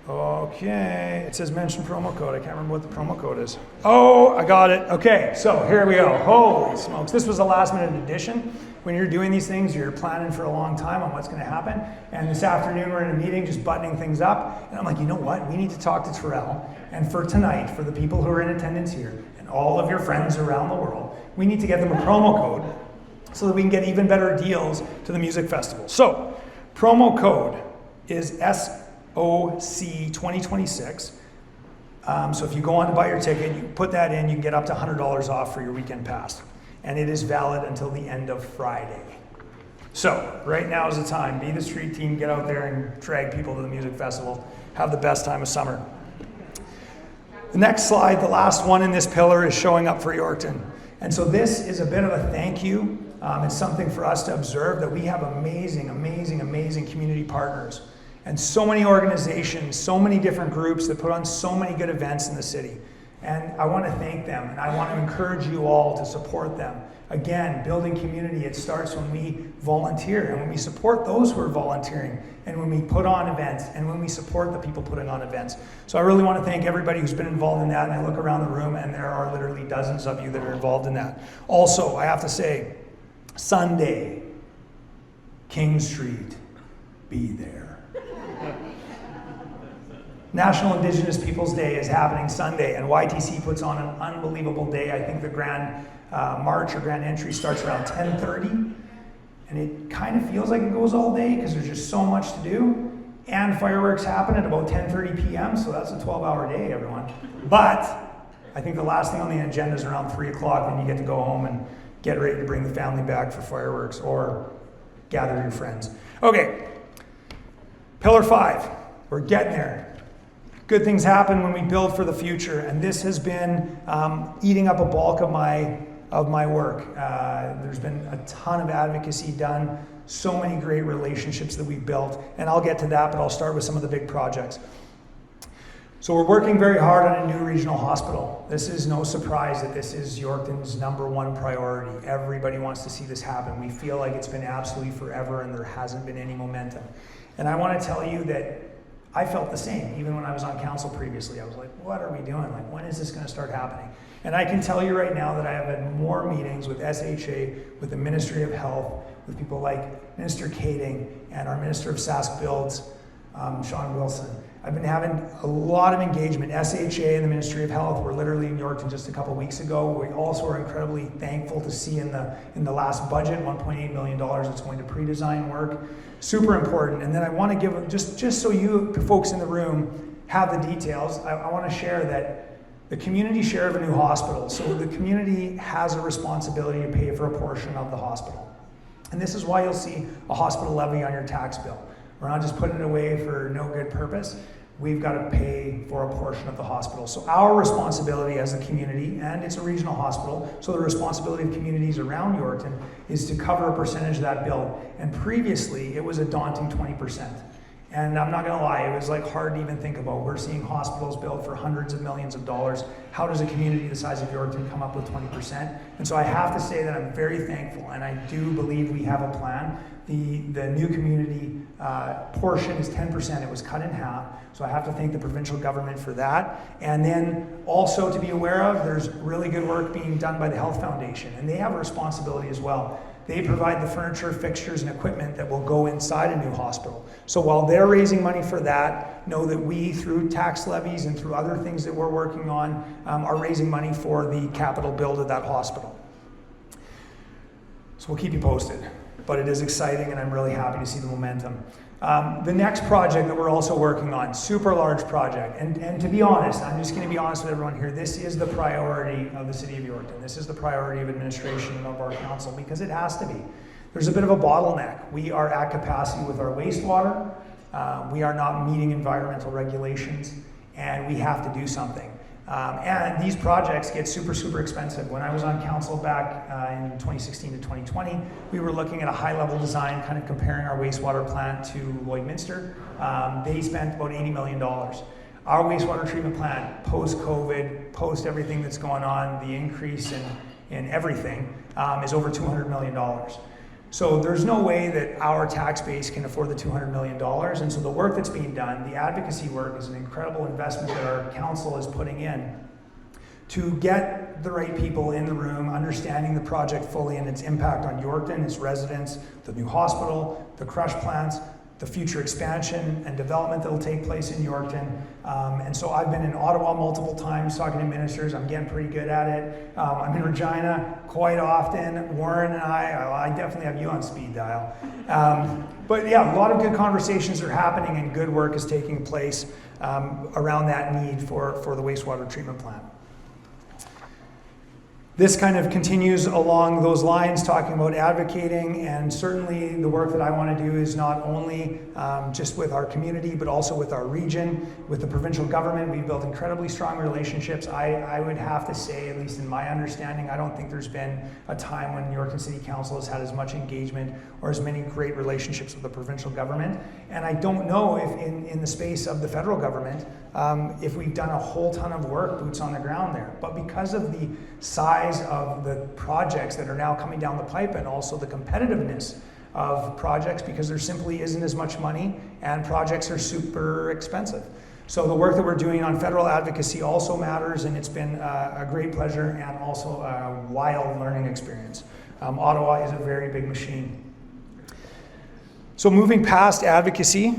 Okay, it says mention promo code. I can't remember what the promo code is. Oh, I got it. Okay, so here we go. Holy smokes. This was a last minute addition. When you're doing these things, you're planning for a long time on what's going to happen. And this afternoon, we're in a meeting just buttoning things up. And I'm like, you know what? We need to talk to Terrell. And for tonight, for the people who are in attendance here, and all of your friends around the world, we need to get them a promo code so that we can get even better deals to the music festival. So, promo code is SOC 2026. So if you go on to buy your ticket, you put that in, you can get up to $100 off for your weekend pass. And it is valid until the end of Friday. So, right now is the time. Be the street team, get out there and drag people to the music festival. Have the best time of summer. The next slide, the last one in this pillar, is showing up for Yorkton. And so this is a bit of a thank you. It's something for us to observe that we have amazing, amazing, amazing community partners. And so many organizations, so many different groups that put on so many good events in the city. And I want to thank them, and I want to encourage you all to support them. Again, building community, it starts when we volunteer, and when we support those who are volunteering, and when we put on events, and when we support the people putting on events. So I really want to thank everybody who's been involved in that, and I look around the room, and there are literally dozens of you that are involved in that. Also, I have to say, Sunday, King Street, be there. National Indigenous Peoples Day is happening Sunday, and YTC puts on an unbelievable day. I think the grand march or grand entry starts around 10:30, and it kind of feels like it goes all day because there's just so much to do. And fireworks happen at about 10:30 p.m., so that's a 12-hour day, everyone. But I think the last thing on the agenda is around 3 o'clock, when you get to go home and get ready to bring the family back for fireworks or gather your friends. Okay, Pillar 5, we're getting there. Good things happen when we build for the future, and this has been eating up a bulk of my work. There's been a ton of advocacy done, so many great relationships that we've built, and I'll get to that, but I'll start with some of the big projects. So we're working very hard on a new regional hospital. This is no surprise that this is Yorkton's #1 priority. Everybody wants to see this happen. We feel like it's been absolutely forever and there hasn't been any momentum. And I want to tell you that I felt the same, even when I was on council previously. I was like, what are we doing? Like, when is this going to start happening? And I can tell you right now that I have had more meetings with SHA, with the Ministry of Health, with people like Minister Kading and our Minister of Sask Builds, Sean Wilson. I've been having a lot of engagement. SHA and the Ministry of Health were literally in Yorkton just a couple weeks ago. We also are incredibly thankful to see in the last budget, $1.8 million that's going to pre-design work. Super important. And then I want to give, just so you folks in the room have the details, I want to share that the community share of a new hospital. So the community has a responsibility to pay for a portion of the hospital. And this is why you'll see a hospital levy on your tax bill. We're not just putting it away for no good purpose. we've got to pay for a portion of the hospital. So our responsibility as a community, and it's a regional hospital, so the responsibility of communities around Yorkton is to cover a percentage of that bill. And previously, it was a daunting 20%. And I'm not gonna lie, it was like hard to even think about. We're seeing hospitals built for hundreds of millions of dollars. How does a community the size of Yorkton come up with 20%? And so I have to say that I'm very thankful, and I do believe we have a plan. The new community portion is 10%. It was cut in half. So I have to thank the provincial government for that. And then also to be aware of, there's really good work being done by the Health Foundation, and they have a responsibility as well. They provide the furniture, fixtures, and equipment that will go inside a new hospital. So while they're raising money for that, know that we, through tax levies and through other things that we're working on, are raising money for the capital build of that hospital. So we'll keep you posted. But it is exciting, and I'm really happy to see the momentum. The next project that we're also working on, super large project, and to be honest, I'm just going to be honest with everyone here, this is the priority of the City of Yorkton. This is the priority of administration and of our council, because it has to be. There's a bit of a bottleneck. We are at capacity with our wastewater. We are not meeting environmental regulations, and we have to do something. And these projects get super, super expensive. When I was on council back in 2016 to 2020, we were looking at a high-level design, kind of comparing our wastewater plant to Lloydminster. They spent about $80 million. Our wastewater treatment plant, post-COVID, post everything that's going on, the increase in everything, is over $200 million. So there's no way that our tax base can afford the $200 million. And so the work that's being done, the advocacy work, is an incredible investment that our council is putting in to get the right people in the room, understanding the project fully and its impact on Yorkton, its residents, the new hospital, the crush plants, the future expansion and development that will take place in Yorkton. And so I've been in Ottawa multiple times talking to ministers. I'm getting pretty good at it. I'm in Regina quite often. Warren and I definitely have you on speed dial. But yeah, a lot of good conversations are happening and good work is taking place around that need for the wastewater treatment plant. This kind of continues along those lines, talking about advocating, and certainly the work that I want to do is not only just with our community, but also with our region, with the provincial government. We've built incredibly strong relationships. I would have to say, at least in my understanding, I don't think there's been a time when Yorkton City Council has had as much engagement or as many great relationships with the provincial government. And I don't know if in the space of the federal government, if we've done a whole ton of work, boots on the ground there. But because of the size of the projects that are now coming down the pipe, and also the competitiveness of projects, because there simply isn't as much money and projects are super expensive. So the work that we're doing on federal advocacy also matters, and it's been a great pleasure and also a wild learning experience. Ottawa is a very big machine. So moving past advocacy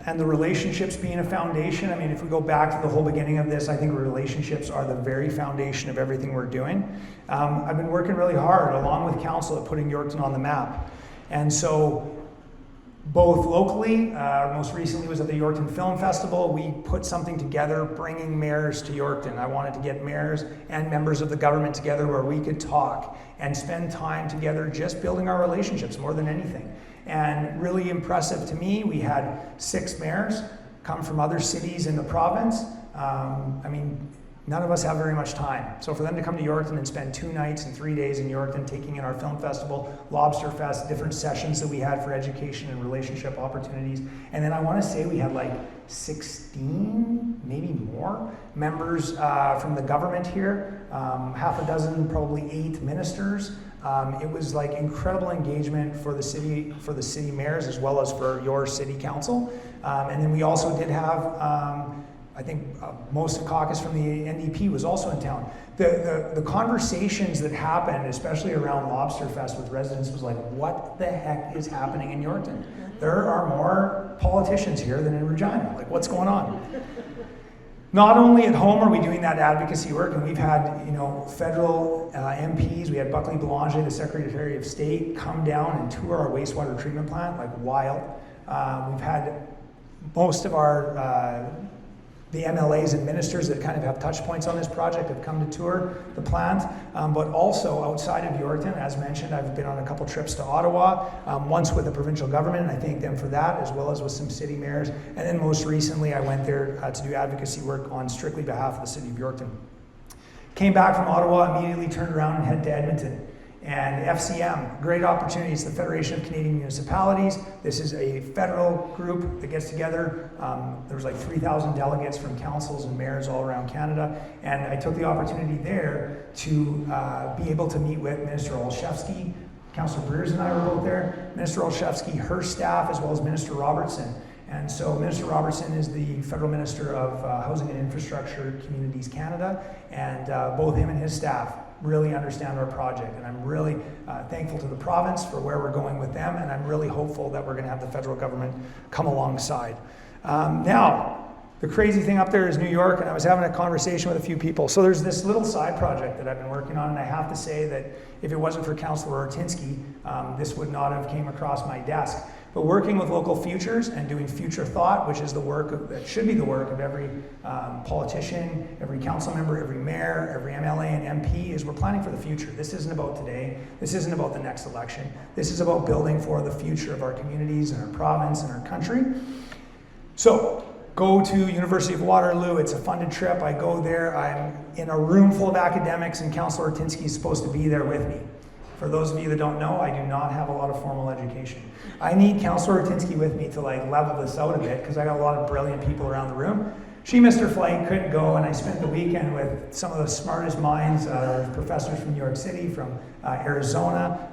and the relationships being a foundation, I mean, if we go back to the whole beginning of this, I think relationships are the very foundation of everything we're doing. I've been working really hard, along with council, at putting Yorkton on the map. And so, both locally, most recently was at the Yorkton Film Festival, we put something together bringing mayors to Yorkton. I wanted to get mayors and members of the government together where we could talk and spend time together just building our relationships more than anything. And really impressive to me, we had 6 mayors come from other cities in the province. I mean, none of us have very much time. So for them to come to Yorkton and spend 2 nights and 3 days in Yorkton, taking in our film festival, Lobster Fest, different sessions that we had for education and relationship opportunities. And then I want to say we had like 16, maybe more, members from the government here, half a dozen, probably 8 ministers. It was like incredible engagement for the city mayors, as well as for your city council. And then we also did have, I think most of caucus from the NDP was also in town. The conversations that happened, especially around Lobster Fest with residents, was like, what the heck is happening in Yorkton? There are more politicians here than in Regina. Like, what's going on? Not only at home are we doing that advocacy work, and we've had, federal MPs, we had Buckley Boulanger, the Secretary of State, come down and tour our wastewater treatment plant, like wild. We've had most of our the MLAs and ministers that kind of have touch points on this project have come to tour the plant, but also outside of Yorkton, as mentioned, I've been on a couple trips to Ottawa, once with the provincial government, and I thank them for that, as well as with some city mayors, and then most recently I went there to do advocacy work on strictly behalf of the City of Yorkton. Came back from Ottawa, immediately turned around and head to Edmonton. And FCM, great opportunities, the Federation of Canadian Municipalities. This is a federal group that gets together. There was like 3,000 delegates from councils and mayors all around Canada. And I took the opportunity there to be able to meet with Minister Olszewski. Councillor Breers and I were both there. Minister Olszewski, her staff, as well as Minister Robertson. And so Minister Robertson is the Federal Minister of Housing and Infrastructure Communities Canada, and both him and his staff really understand our project, and I'm really thankful to the province for where we're going with them, and I'm really hopeful that we're going to have the federal government come alongside. Now, the crazy thing up there is New York, and I was having a conversation with a few people. So there's this little side project that I've been working on, and I have to say that if it wasn't for Councillor Ortinsky, this would not have came across my desk. But working with local futures and doing future thought, which is the work of, that should be the work of every politician, every council member, every mayor, every MLA and MP, is we're planning for the future. This isn't about today. This isn't about the next election. This is about building for the future of our communities and our province and our country. So, go to University of Waterloo. It's a funded trip. I go there. I'm in a room full of academics, and Councillor Ortinsky is supposed to be there with me. For those of you that don't know, I do not have a lot of formal education. I need Councillor Ortinsky with me to like level this out a bit, because I got a lot of brilliant people around the room. She missed her flight, couldn't go, and I spent the weekend with some of the smartest minds, professors from New York City, from Arizona.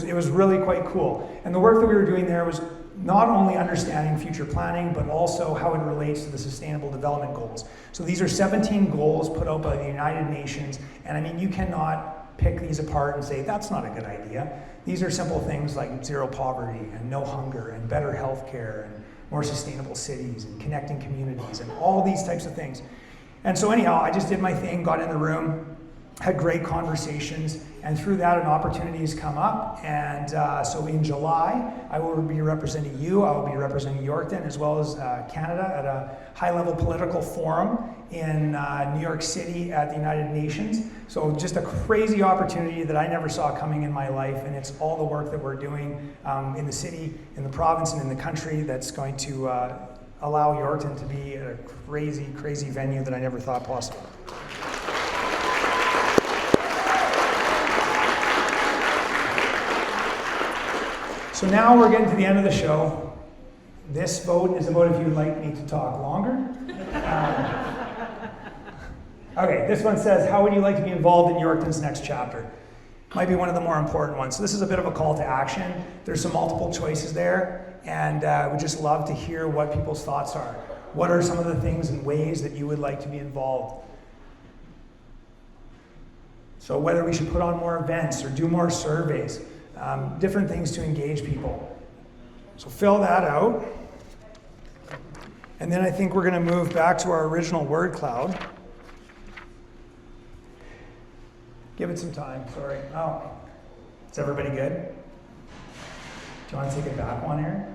It was really quite cool. And the work that we were doing there was not only understanding future planning, but also how it relates to the Sustainable Development Goals. So these are 17 goals put out by the United Nations, and I mean, you cannot pick these apart and say, that's not a good idea. These are simple things like zero poverty and no hunger and better health care and more sustainable cities and connecting communities and all these types of things. And so anyhow, I just did my thing, got in the room, had great conversations, and through that an opportunity has come up. And so in July, I will be representing you, I will be representing Yorkton, as well as Canada at a high-level political forum in New York City at the United Nations. So just a crazy opportunity that I never saw coming in my life, and it's all the work that we're doing in the city, in the province, and in the country that's going to allow Yorkton to be a crazy, crazy venue that I never thought possible. So now we're getting to the end of the show. This vote is about if you'd like me to talk longer. Okay, this one says, how would you like to be involved in Yorkton's next chapter? Might be one of the more important ones. So this is a bit of a call to action. There's some multiple choices there, and we'd just love to hear what people's thoughts are. What are some of the things and ways that you would like to be involved? So whether we should put on more events or do more surveys, different things to engage people. So fill that out. And then I think we're going to move back to our original word cloud. Give it some time, sorry. Oh, is everybody good? Do you want to take it back one, Aaron?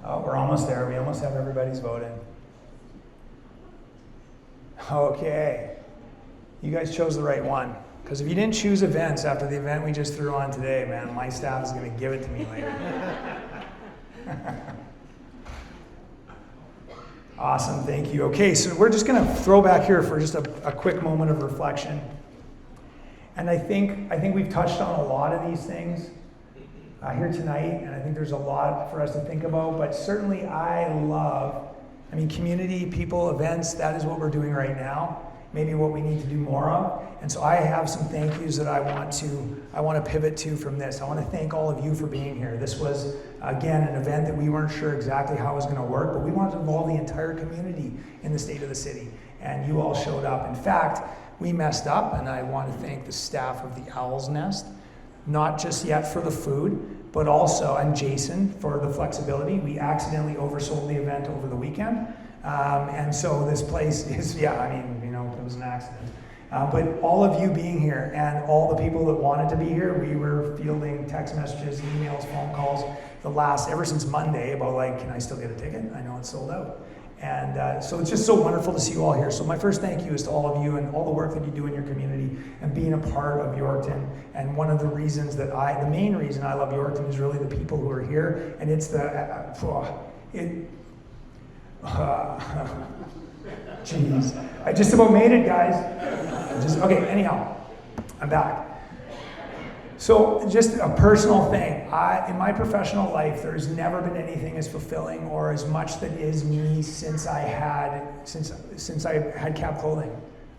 Oh, we're almost there. We almost have everybody's vote in. Okay. You guys chose the right one. Because if you didn't choose events after the event we just threw on today, man, my staff is going to give it to me later. Awesome, thank you. Okay, so we're just going to throw back here for just a quick moment of reflection. And I think we've touched on a lot of these things here tonight, and I think there's a lot for us to think about, but certainly community, people, events, that is what we're doing right now. Maybe what we need to do more of. And so I have some thank yous that I want to pivot to from this. I want to thank all of you for being here. This was, again, an event that we weren't sure exactly how it was going to work, but we wanted to involve the entire community in the state of the city. And you all showed up. In fact, we messed up, and I want to thank the staff of the Owl's Nest, not just yet for the food, but also, and Jason for the flexibility. We accidentally oversold the event over the weekend. And so this place is, it was an accident. But all of you being here and all the people that wanted to be here, we were fielding text messages, emails, phone calls ever since Monday about can I still get a ticket? I know it's sold out. And so it's just so wonderful to see you all here. So my first thank you is to all of you and all the work that you do in your community and being a part of Yorkton. And one of the reasons the main reason I love Yorkton is really the people who are here. And it's jeez, I just about made it, guys. Okay, anyhow, I'm back. So just a personal thing, in my professional life, there's never been anything as fulfilling or as much that is me since I had Cap Clothing.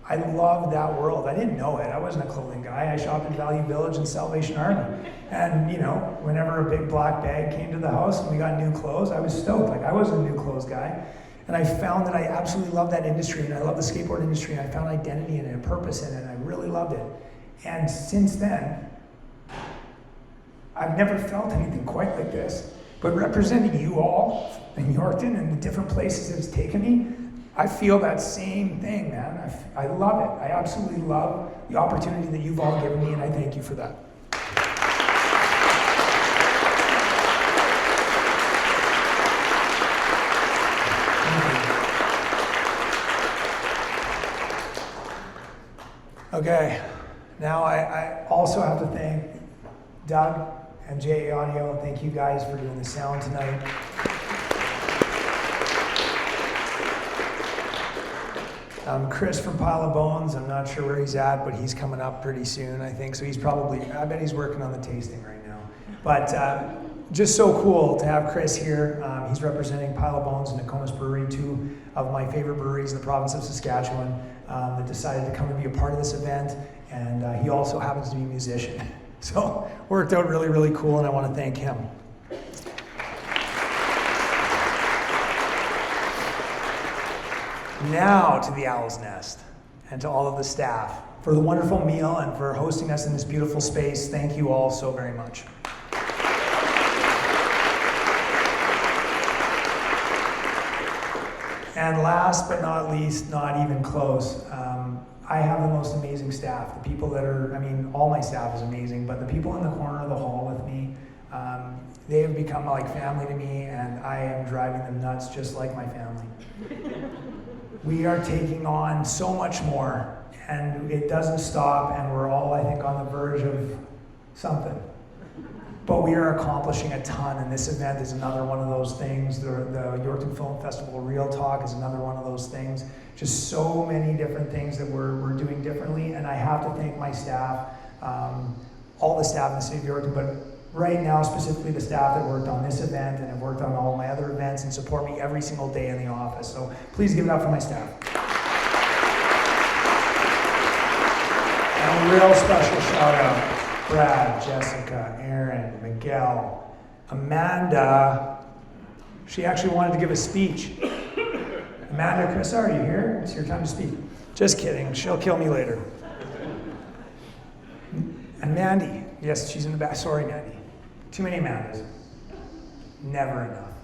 I love that world. I didn't know it. I wasn't a clothing guy. I shopped at Value Village and Salvation Army. And whenever a big black bag came to the house and we got new clothes, I was stoked. Like, I wasn't a new clothes guy. And I found that I absolutely love that industry, and I love the skateboard industry, and I found identity in it and purpose in it, and I really loved it. And since then, I've never felt anything quite like this. But representing you all in Yorkton and the different places it's taken me, I feel that same thing, man. I love it. I absolutely love the opportunity that you've all given me, and I thank you for that. Okay, now I also have to thank Doug and JA Audio. Thank you guys for doing the sound tonight. Chris from Pile of Bones, I'm not sure where he's at, but he's coming up pretty soon, I think. So I bet he's working on the tasting right now. But just so cool to have Chris here. He's representing Pile of Bones and Nokomis Brewery, two of my favorite breweries in the province of Saskatchewan, that decided to come and be a part of this event. And he also happens to be a musician. So worked out really, really cool, and I want to thank him. Now to the Owl's Nest and to all of the staff for the wonderful meal and for hosting us in this beautiful space. Thank you all so very much. And last but not least, not even close, I have the most amazing staff. The people that all my staff is amazing, but the people in the corner of the hall with me, they have become like family to me, and I am driving them nuts just like my family. We are taking on so much more, and it doesn't stop, and we're all, I think, on the verge of something. But we are accomplishing a ton, and this event is another one of those things. The Yorkton Film Festival Real Talk is another one of those things. Just so many different things that we're doing differently, and I have to thank my staff, all the staff in the City of Yorkton, but right now specifically the staff that worked on this event and have worked on all my other events and support me every single day in the office. So please give it up for my staff. And a real special shout out. Brad, Jessica, Aaron, Miguel, Amanda. She actually wanted to give a speech. Amanda, Chris, are you here? It's your time to speak. Just kidding. She'll kill me later. And Mandy. Yes, she's in the back. Sorry, Mandy. Too many Amandas. Never enough.